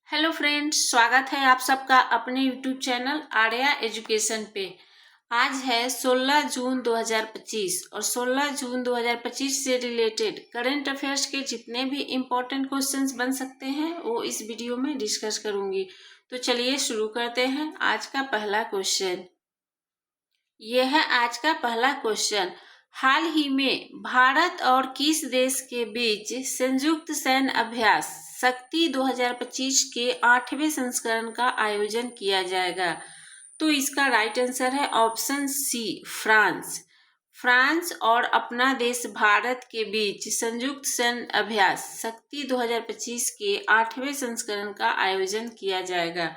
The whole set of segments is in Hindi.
हेलो फ्रेंड्स, स्वागत है आप सबका अपने यूट्यूब चैनल आर्या एजुकेशन पे। आज है 16 जून 2025 और 16 जून 2025 से रिलेटेड करंट अफेयर्स के जितने भी इम्पोर्टेंट क्वेश्चंस बन सकते हैं वो इस वीडियो में डिस्कस करूंगी। तो चलिए शुरू करते हैं। आज का पहला क्वेश्चन यह है। आज का पहला क्वेश्चन, हाल ही में भारत और किस देश के बीच संयुक्त सैन्य अभ्यास शक्ति 2025 के 8वें संस्करण का आयोजन किया जाएगा? तो इसका राइट आंसर है ऑप्शन सी, फ्रांस। फ्रांस और अपना देश भारत के बीच संयुक्त सैन्य अभ्यास शक्ति 2025 के 8वें संस्करण का आयोजन किया जाएगा।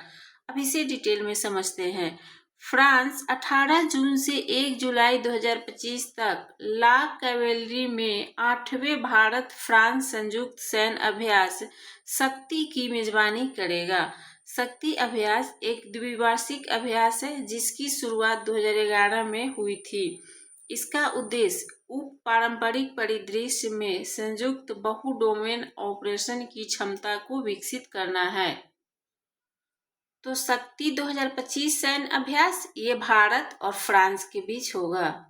अब इसे डिटेल में समझते हैं। फ्रांस 18 जून से 1 जुलाई 2025 तक ला कैवेलरी में 8वें भारत फ्रांस संयुक्त सैन्य अभ्यास शक्ति की मेजबानी करेगा। शक्ति अभ्यास एक द्विवार्षिक अभ्यास है जिसकी शुरुआत 2011 में हुई थी। इसका उद्देश्य उप पारंपरिक परिदृश्य में संयुक्त बहु डोमेन ऑपरेशन की क्षमता को विकसित करना है। तो शक्ति 2025 सैन्य अभ्यास ये भारत और फ्रांस के बीच होगा।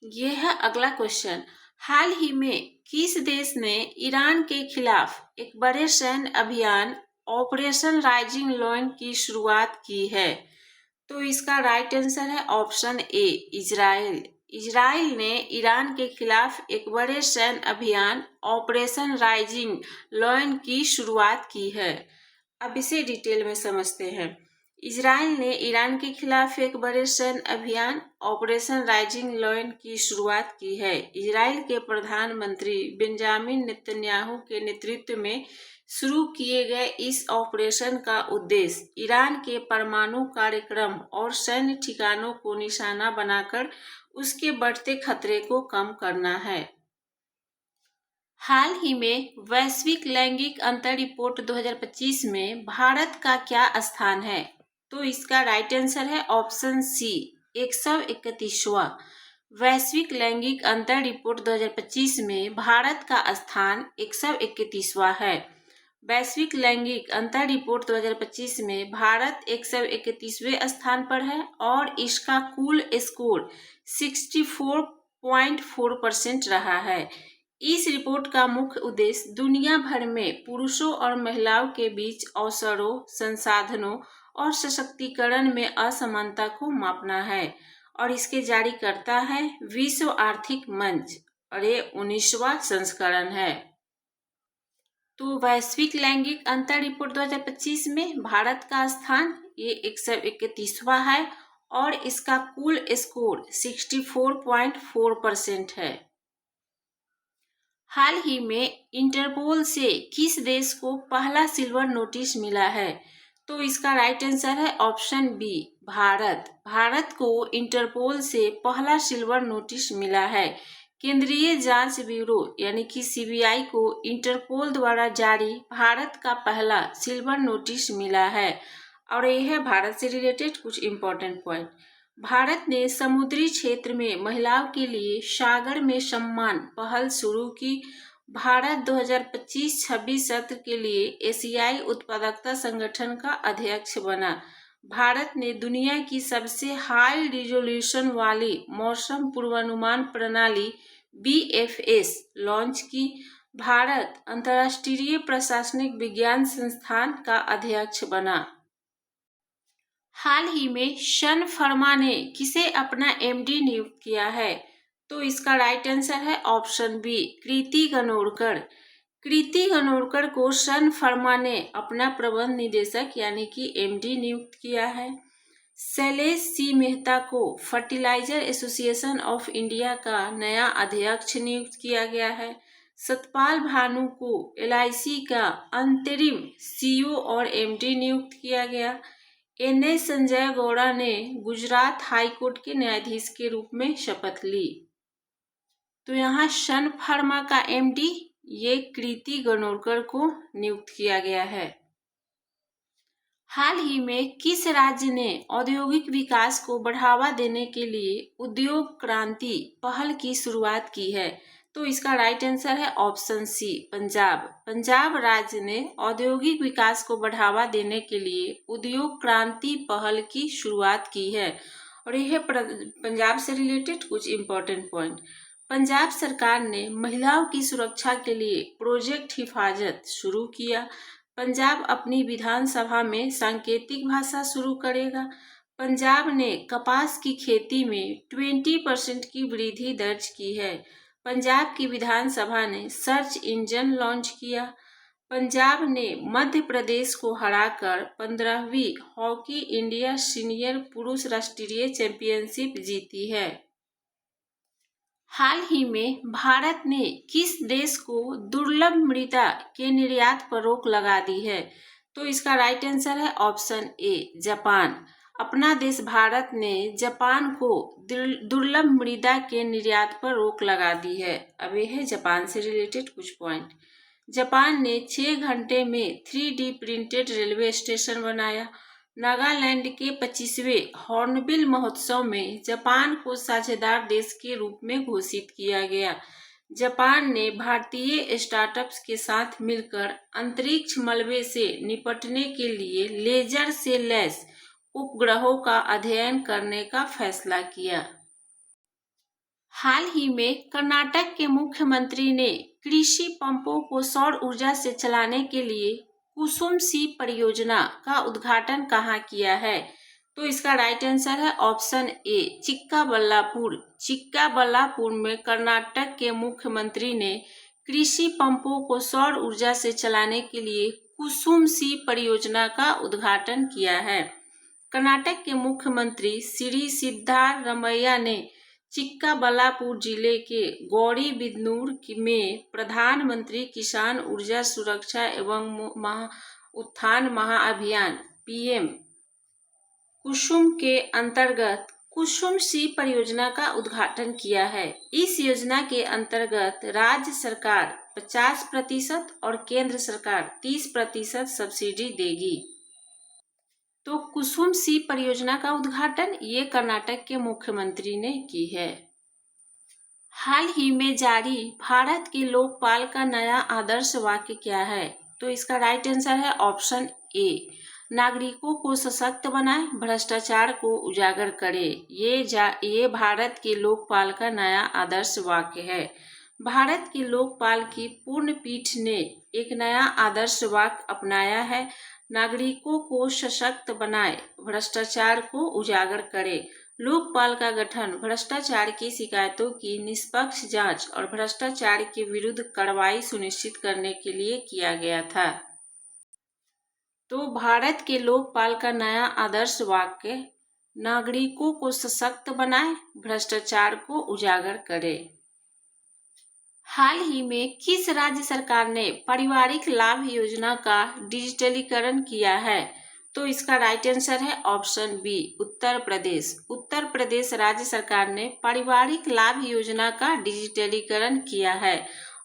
यह है अगला क्वेश्चन, हाल ही में किस देश ने ईरान के खिलाफ एक बड़े सैन्य अभियान ऑपरेशन राइजिंग लायन की शुरुआत की है? तो इसका राइट आंसर है ऑप्शन ए, इजराइल। इजराइल ने ईरान के खिलाफ एक बड़े सैन्य अभियान ऑपरेशन राइजिंग लायन की शुरुआत की है। अब इसे डिटेल में समझते हैं। इजराइल ने ईरान के खिलाफ एक बड़े सैन्य अभियान ऑपरेशन राइजिंग लायन की शुरुआत की है। इजराइल के प्रधानमंत्री बेंजामिन नेतन्याहू के नेतृत्व में शुरू किए गए इस ऑपरेशन का उद्देश्य ईरान के परमाणु कार्यक्रम और सैन्य ठिकानों को निशाना बनाकर उसके बढ़ते खतरे को कम करना है। हाल ही में वैश्विक लैंगिक अंतर रिपोर्ट 2025 में भारत का क्या स्थान है? तो इसका राइट आंसर है ऑप्शन सी, 131वां। वैश्विक लैंगिक अंतर रिपोर्ट 2025 में भारत का स्थान 131वां है। वैश्विक लैंगिक अंतर रिपोर्ट 2025 में भारत 131वें स्थान पर है और इसका कुल स्कोर 64.4% रहा है। इस रिपोर्ट का मुख्य उद्देश्य दुनिया भर में पुरुषों और महिलाओं के बीच अवसरों, संसाधनों और सशक्तिकरण में असमानता को मापना है और इसके जारीकर्ता है विश्व आर्थिक मंच और ये 19वां संस्करण है। तो वैश्विक लैंगिक अंतर रिपोर्ट 2025 में भारत का स्थान ये 131वां है और इसका कुल स्कोर 64.4% है। हाल ही में इंटरपोल से किस देश को पहला सिल्वर नोटिस मिला है? तो इसका राइट आंसर है ऑप्शन बी, भारत। भारत को इंटरपोल से पहला सिल्वर नोटिस मिला है। केंद्रीय जांच ब्यूरो यानी कि सीबीआई को इंटरपोल द्वारा जारी भारत का पहला सिल्वर नोटिस मिला है। और यह है भारत से रिलेटेड कुछ इम्पोर्टेंट पॉइंट। भारत ने समुद्री क्षेत्र में महिलाओं के लिए सागर में सम्मान पहल शुरू की। भारत 2025-26 सत्र के लिए एशियाई उत्पादकता संगठन का अध्यक्ष बना। भारत ने दुनिया की सबसे हाई रिजोल्यूशन वाली मौसम पूर्वानुमान प्रणाली BFS लॉन्च की। भारत अंतर्राष्ट्रीय प्रशासनिक विज्ञान संस्थान का अध्यक्ष बना। हाल ही में शन फर्मा ने किसे अपना MD नियुक्त किया है? तो इसका राइट आंसर है ऑप्शन बी, कृति गनोरकर। कृति गनोरकर को शन फर्मा ने अपना प्रबंध निदेशक यानी कि MD नियुक्त किया है। शैलेश सी मेहता को फर्टिलाइजर एसोसिएशन ऑफ इंडिया का नया अध्यक्ष नियुक्त किया गया है। सतपाल भानु को LIC का अंतरिम CEO और MD नियुक्त किया गया। NS संजय गौड़ा ने गुजरात हाईकोर्ट के न्यायाधीश के रूप में शपथ ली। तो यहाँ शन फार्मा का MD ये कृति गनोरकर को नियुक्त किया गया है। हाल ही में किस राज्य ने औद्योगिक विकास को बढ़ावा देने के लिए उद्योग क्रांति पहल की शुरुआत की है? तो इसका राइट आंसर है ऑप्शन सी पंजाब। पंजाब राज्य ने औद्योगिक विकास को बढ़ावा देने के लिए उद्योग क्रांति पहल की शुरुआत की है। और यह है पंजाब से रिलेटेड कुछ इंपॉर्टेंट पॉइंट। पंजाब सरकार ने महिलाओं की सुरक्षा के लिए प्रोजेक्ट हिफाजत शुरू किया। पंजाब अपनी विधानसभा में सांकेतिक भाषा शुरू करेगा। पंजाब ने कपास की खेती में 20% की वृद्धि दर्ज की है। पंजाब की विधानसभा ने सर्च इंजन लॉन्च किया। पंजाब ने मध्य प्रदेश को हराकर 15वीं हॉकी इंडिया सीनियर पुरुष राष्ट्रीय चैंपियनशिप जीती है। हाल ही में भारत ने किस देश को दुर्लभ मृदा के निर्यात पर रोक लगा दी है? तो इसका राइट आंसर है ऑप्शन ए जापान। अपना देश भारत ने जापान को दुर्लभ मृदा के निर्यात पर रोक लगा दी है। अब यह है जापान से रिलेटेड कुछ पॉइंट। जापान ने 6 घंटे में 3D प्रिंटेड रेलवे स्टेशन बनाया। नागालैंड के 25वें हॉर्नबिल महोत्सव में जापान को साझेदार देश के रूप में घोषित किया गया। जापान ने भारतीय स्टार्टअप्स के साथ मिलकर अंतरिक्ष मलबे से निपटने के लिए लेजर से लैस उपग्रहों का अध्ययन करने का फैसला किया। हाल ही में कर्नाटक के मुख्यमंत्री ने कृषि पंपों को सौर ऊर्जा से चलाने के लिए कुसुम सी परियोजना का उद्घाटन कहाँ किया है? तो इसका राइट आंसर है ऑप्शन ए चिक्काबल्लापुर। चिक्काबल्लापुर में कर्नाटक के मुख्यमंत्री ने कृषि पंपों को सौर ऊर्जा से चलाने के लिए कुसुम सी परियोजना का उद्घाटन किया है। कर्नाटक के मुख्यमंत्री श्री सिद्धारमैया ने चिक्काबल्लापुर जिले के गौरीबिदनूर में प्रधानमंत्री किसान ऊर्जा सुरक्षा एवं उत्थान महाअभियान पीएम कुसुम के अंतर्गत कुसुम सी परियोजना का उद्घाटन किया है। इस योजना के अंतर्गत राज्य सरकार 50% और केंद्र सरकार 30% सब्सिडी देगी। तो कुसुम सी परियोजना का उद्घाटन ये कर्नाटक के मुख्यमंत्री ने की है। हाल ही में जारी भारत के लोकपाल का नया आदर्श वाक्य क्या है? तो इसका राइट आंसर है ऑप्शन ए नागरिकों को सशक्त बनाए, भ्रष्टाचार को उजागर करे। ये भारत के लोकपाल का नया आदर्श वाक्य है। भारत के लोकपाल की पूर्ण पीठ ने एक नया आदर्श वाक्य अपनाया है, नागरिकों को सशक्त बनाए, भ्रष्टाचार को उजागर करे। लोकपाल का गठन भ्रष्टाचार की शिकायतों की निष्पक्ष जांच और भ्रष्टाचार के विरुद्ध कार्रवाई सुनिश्चित करने के लिए किया गया था। तो भारत के लोकपाल का नया आदर्श वाक्य नागरिकों को सशक्त बनाए, भ्रष्टाचार को उजागर करे। हाल ही में किस राज्य सरकार ने पारिवारिक लाभ योजना का डिजिटलीकरण किया है? तो इसका राइट आंसर है ऑप्शन बी उत्तर प्रदेश। उत्तर प्रदेश राज्य सरकार ने पारिवारिक लाभ योजना का डिजिटलीकरण किया है।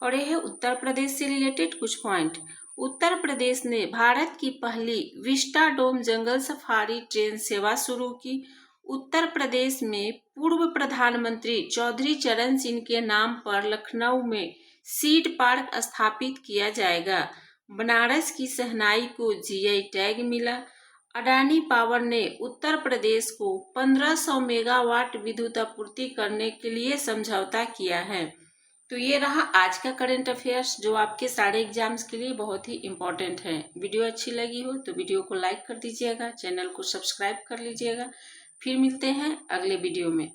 और यह है उत्तर प्रदेश से रिलेटेड कुछ पॉइंट। उत्तर प्रदेश ने भारत की पहली विस्टाडोम जंगल सफारी ट्रेन सेवा शुरू की। उत्तर प्रदेश में पूर्व प्रधानमंत्री चौधरी चरण सिंह के नाम पर लखनऊ में सीड पार्क स्थापित किया जाएगा। बनारस की शहनाई को जीआई टैग मिला। अडानी पावर ने उत्तर प्रदेश को 1500 मेगावाट विद्युत आपूर्ति करने के लिए समझौता किया है। तो ये रहा आज का करंट अफेयर्स जो आपके सारे एग्जाम्स के लिए बहुत ही इम्पोर्टेंट है। वीडियो अच्छी लगी हो तो वीडियो को लाइक कर दीजिएगा, चैनल को सब्सक्राइब कर लीजिएगा। फिर मिलते हैं अगले वीडियो में।